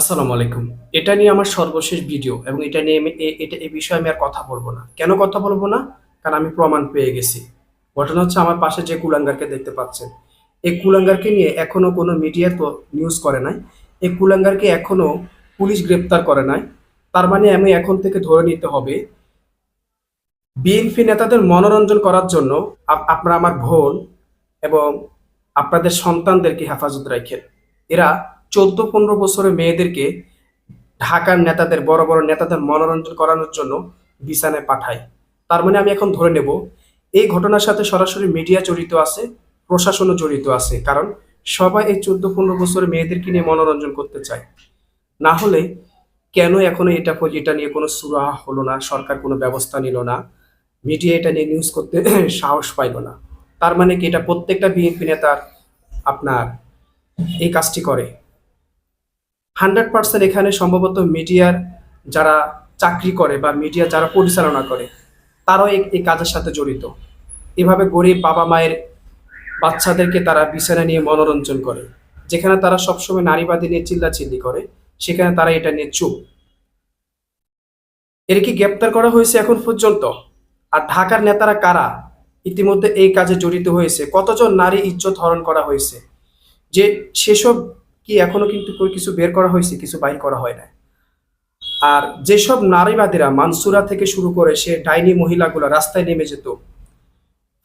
আসসালামু আলাইকুম। এটা নিয়ে আমার সর্বশেষ ভিডিও এবং এটা নিয়ে এই বিষয়ে আমি আর কথা বলবো না। কেন কথা বলবো না? কারণ আমি প্রমাণ পেয়ে গেছি। ঘটনা হচ্ছে আমার পাশে যে কুলাঙ্গারকে দেখতে পাচ্ছেন। এই কুলাঙ্গারকে নিয়ে এখনো কোনো মিডিয়া তো নিউজ করে নাই। এই কুলাঙ্গারকে এখনো পুলিশ গ্রেপ্তার করে নাই। তার মানে আমি এখন থেকে ধরে নিতে হবে বিএনপি নেতাদের মনোরঞ্জন করার জন্য আপনারা আমার বোন এবং আপনাদের সন্তানদেরকে হেফাজত রাখেন। এরা 14-15 বছরের মেয়েদেরকে ঢাকার নেতাদের বড় বড় নেতাদের মনোরঞ্জন করানোর জন্য বিছানায় পাঠায়। তার মানে আমি এখন ধরে নেব এই ঘটনার সাথে সরাসরি মিডিয়া জড়িত আছে, প্রশাসনও জড়িত আছে। কারণ সবাই এই 14-15 বছরের মেয়েদেরকে নিয়ে মনোরঞ্জন করতে চায়। না হলে কেন এখনো এটা নিয়ে কোনো সুরাহা হলো না, সরকার কোনো ব্যবস্থা নিল না, মিডিয়া এটা নিয়ে নিউজ করতে সাহস পাইল না। তার মানে কি এটা প্রত্যেকটা বিএনপি নেতার আপনার এই কাজটি করে? 100% এখানে সম্ভবত মিডিয়ার যারা চাকরি করে বা মিডিয়া যারা পরিচালনা করে তারাও এই কাজের সাথে জড়িত। এভাবে গরিব বাবা মায়ের বাচ্চাদেরকে তারা বিছানা নিয়ে মনোরঞ্জন করে। যেখানে তারা সবসময় নারীবাদী নিয়ে চিল্লাচিল্লি করে, সেখানে তারা এটা নিয়ে চুপ। এর কি গ্রেপ্তার করা হয়েছে এখন পর্যন্ত? আর ঢাকার নেতারা কারা ইতিমধ্যে এই কাজে জড়িত হয়েছে? কতজন নারী ইজ্জত হরণ করা হয়েছে? যে সেসব কি এখনো কিন্তু কিছু বের করা হয়েছে, কিছু বাইর করা হয় না। আর যেসব নারীবাদীরা মানসুরা থেকে শুরু করে সে ডাইনি মহিলাগুলো রাস্তায় নেমে যেত,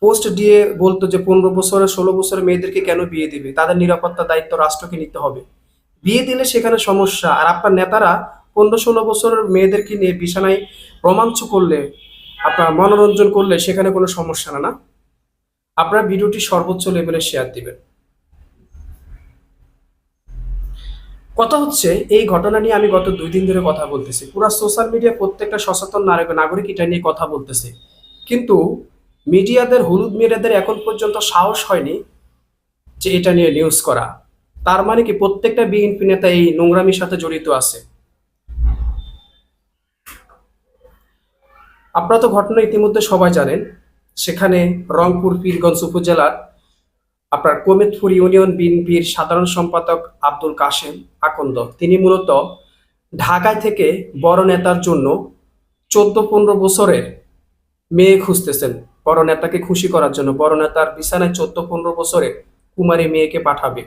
পোস্ট দিয়ে বলতো যে 15 বছরের 16 বছরের মেয়েদেরকে কেন বিয়ে দিবে, তাদের নিরাপত্তার দায়িত্ব রাষ্ট্রকে নিতে হবে। বিয়ে দিলে সেখানে সমস্যা। আর আপনার নেতারা 15-16 বছরের মেয়েদেরকে নিয়ে বিছানায় রোমাঞ্চ করলে, আপনার মনোরঞ্জন করলে সেখানে কোনো সমস্যা না। না, আপনারা ভিডিওটি সর্বোচ্চ লেভেলে শেয়ার দিবেন। কথা হচ্ছে এই ঘটনা নিয়ে আমি গত 2 দিন ধরে কথা বলতেছি। পুরা সোশ্যাল মিডিয়া প্রত্যেকটা সচেতন নাগরিক এটা নিয়ে কথা বলতেছে, কিন্তু মিডিয়াদের হলুদ মিডিয়াদের এখন পর্যন্ত সাহস হয়নি যে এটা নিয়ে নিউজ করা। তার মানে কি প্রত্যেকটা বিএনপি নেতা এই নোংরামির সাথে জড়িত আছে? আপনারা তো ঘটনা ইতিমধ্যে সবাই জানেন। সেখানে রংপুর পীরগঞ্জ উপজেলার আপনার কমিতপুর ইউনিয়ন বিএনপির সাধারণ সম্পাদক আব্দুল কাশেম আকন্দ, তিনি মূলত ঢাকায় থেকে বড় নেতার জন্য 14-15 বছরের মেয়ে খুঁজতেছেন। বড় নেতাকে খুশি করার জন্য বড় নেতার বিছানায় 14-15 বছরের কুমারী মেয়েকে পাঠাবে,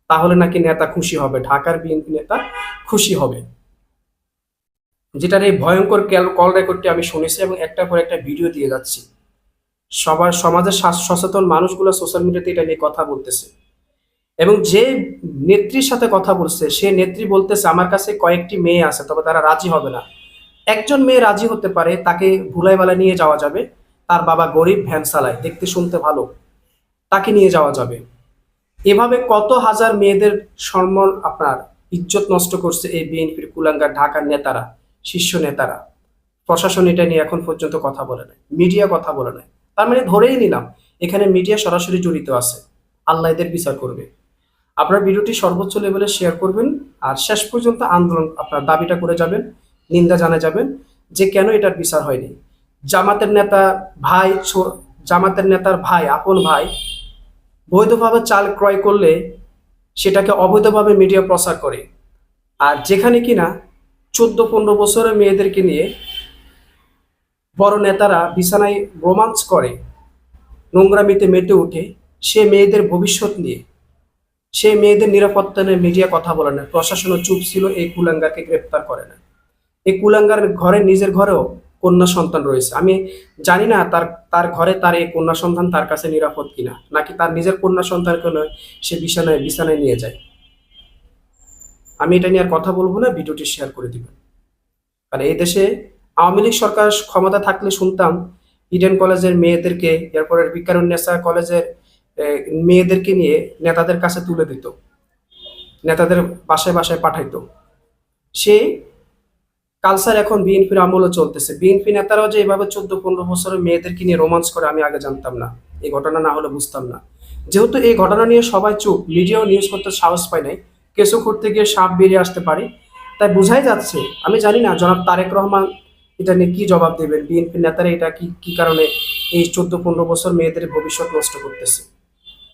তাহলে নাকি নেতা খুশি হবে, ঢাকার বিএনপি নেতা খুশি হবে। যেটার এই ভয়ঙ্কর কল রেকর্ডটি আমি শুনেছি এবং একটার পর একটা ভিডিও দিয়ে যাচ্ছি। সবার সমাজের সচেতন মানুষগুলো সোশ্যাল মিডিয়াতে এটা নিয়ে কথা বলতেছে এবং যে নেত্রীর সাথে কথা বলছে সে নেত্রী বলতেছে আমার কাছে কয়েকটি মেয়ে আছে, তবে তারা রাজি হবে না। একজন মেয়ে রাজি হতে পারে, তাকে ভুলাইবালা নিয়ে যাওয়া যাবে। তার বাবা গরিব, ভ্যান চালায়, দেখতে শুনতে ভালো, তাকে নিয়ে যাওয়া যাবে। এভাবে কত হাজার মেয়েদের সম্মান, আপনার ইজ্জত নষ্ট করছে এই বিএনপির কুলাঙ্গার ঢাকার নেতারা, শীর্ষ নেতারা। প্রশাসন এটা নিয়ে এখন পর্যন্ত কথা বলে নাই, মিডিয়া কথা বলে নাই। তার মানে ধরেই নিলাম এখানে মিডিয়া সরাসরি জড়িত আছে। আল্লাহ এদের বিচার করবে। আপনার ভিডিওটি সর্বোচ্চ লেভেলে শেয়ার করবেন আর শেষ পর্যন্ত আন্দোলন আপনার দাবিটা করে যাবেন, নিন্দা জানা যাবেন যে কেন এটার বিচার হয়নি। জামাতের নেতা ভাই, জামাতের নেতার ভাই, আপন ভাই বৈধভাবে চাল ক্রয় করলে সেটাকে অবৈধভাবে মিডিয়া প্রচার করে। আর যেখানে কিনা 14-15 বছরের মেয়েদেরকে নিয়ে বড় নেতারা বিছানায় রোমাঞ্চ করে, নোংরামিতে মেতে উঠে, সে মেয়েদের ভবিষ্যৎ নিয়ে, সে মেয়েদের নিরাপত্তা নিয়ে মিডিয়া কথা বলে না। প্রশাসনও চুপ ছিল, এই কুলাঙ্গারকে গ্রেপ্তার করে না। এই কুলাঙ্গার ঘরে, নিজের ঘরেও কন্যা সন্তান রয়েছে। আমি জানি না তার তার ঘরে তার এই কন্যা সন্তান তার কাছে নিরাপদ কিনা, নাকি তার নিজের কন্যা সন্তানকে নয় সে বিছানায় বিছানায় নিয়ে যায়। আমি এটা নিয়ে আর কথা বলবো না, ভিডিওটি শেয়ার করে দিবেন। আর এই দেশে আওয়ামী লীগ সরকার ক্ষমতা থাকলে শুনতাম ইডেন কলেজের মেয়েদেরকে, এরপরে বিকারুন্নেসা কলেজের মেয়েদেরকে নিয়ে নেতাদের কাছে তুলে দিত, নেতাদের বাসায় বাসায় পাঠাইতো। সেই কালচার এখন বিএনপির আমলও চলতেছে। বিএনপি নেতারাও যে এভাবে 14-15 বছরের মেয়েদেরকে নিয়ে রোমান্স করে আমি আগে জানতাম না। এই ঘটনা না হলে বুঝতাম না। যেহেতু এই ঘটনা নিয়ে সবাই চুপ, মিডিয়াও নিউজ করতে সাহস পায় নাই, কেঁচো খুঁড়তে গিয়ে সাপ বেরিয়ে আসতে পারে, তাই বোঝাই যাচ্ছে। আমি জানি না জনাব তারেক রহমান এটা নিয়ে কি জবাব দেবেন, বিএনপি নেতারা এটা কি কি কারণে এই 14-15 বছর মেয়েদের ভবিষ্যৎ নষ্ট করতেছে।